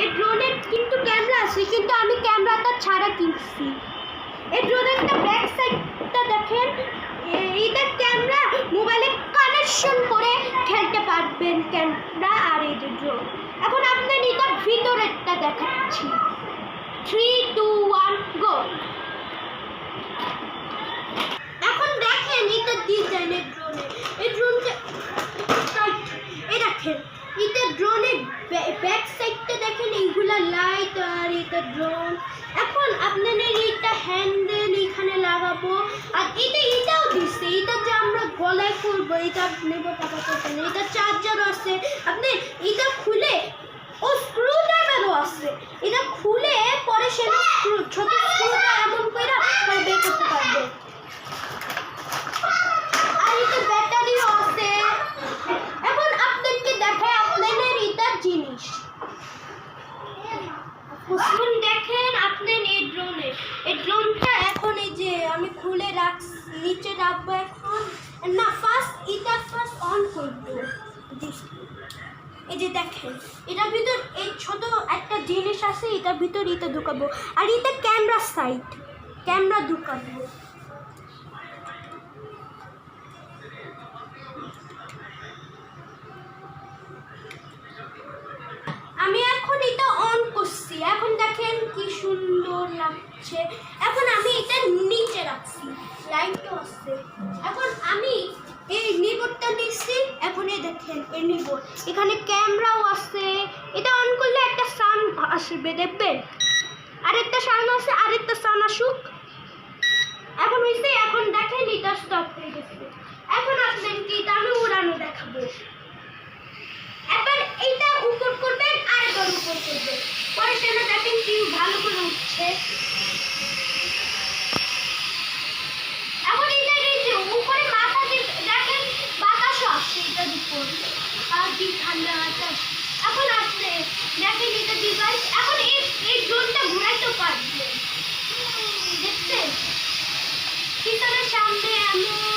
এই ড্রোনের কিন্তু ক্যামেরা আছে, কিন্তু আমি ক্যামেরাটা ছাড়া কিনছি। এই ড্রোনের ব্যাক সাইডটা দেখেন, এইটা ক্যামেরা মোবাইলে কানেকশন করে খেলতে পারবেন ক্যামেরা আর এই যে ড্রোন। এখন আপনার এটার ভিতরেরটা দেখাচ্ছি। 3, 2, 1 গো। এখন দেখেন এটা ডিজাইনের ড্রোনে, এই ড্রোনটা এই দেখেন, এটা ড্রোনের ব্যাক সাইডটা দেখেন, এইগুলা লাইট আর এটা ড্রোন। এখন আপনাদের এইটা হ্যান্ডেল এখানে লাগাবো, আর এটাও দিচ্ছে, এটা যে আমরা গলায় করবো, এটা নেবো টাকা করতে না, এটা চার্জারও আছে। আপনি এটা খুলে, ও স্ক্রু ড্রাইভারও আছে, এটা খুলে পরে সে ছোট স্ক্রুটা এমন করে বের করতে পারবে। আর এটা ব্যাটারিও আছে। এখন আপনাদেরকে দেখায় আপনাদের এটার জিনিস। এখন দেখেন আপনার এই ড্রোনটা এখন এই যে আমি খুলে রাখছি, নিচে রাখবো। এখন না, ফার্স্ট অন করবো। এই যে দেখেন, এটার ভিতর এই ছোট একটা জিনিস আছে, এটার ভিতর এটা ঢুকাবো, আর এটা ক্যামেরা ঢুকাবো। আমি এখন এটা অন করছি, এখন দেখেন কি সুন্দর লাগছে। এখন আমি এটা নিচে রাখছি, লাইটও আছে। এখন আমি এই নিবোর্ডটা নিচ্ছি, এখন এই দেখেন এই নিবোর্ড, এখানে ক্যামেরাও আছে। এটা অন করলে একটা সাউন্ড আসবে, দেখবেন আরেকটা সাউন্ড আছে, আরেকটা সাউন্ড আসুক। এখন হয়েছে, এখন দেখেন এটা স্টপ হয়ে গেছে। এখন আপনাদেরকে এটা আমি উড়ানো দেখাবো। এবার এইটা উপর করবেন আর এবার উপর করবেন, পরে সেটা দেখেন কি ভালো করে উঠছে। এখন এইটা এই যে উপরে মাথা দিয়ে দেখেন বাতাসও আসছে এটার উপর, আর কি ঠান্ডা বাতাস। এখন আসছে দেখেন এটা ডিভাইস। এখন এই ড্রোনটা ঘুরাইতে পারবে, দেখছেন পিছনের সামনে এমন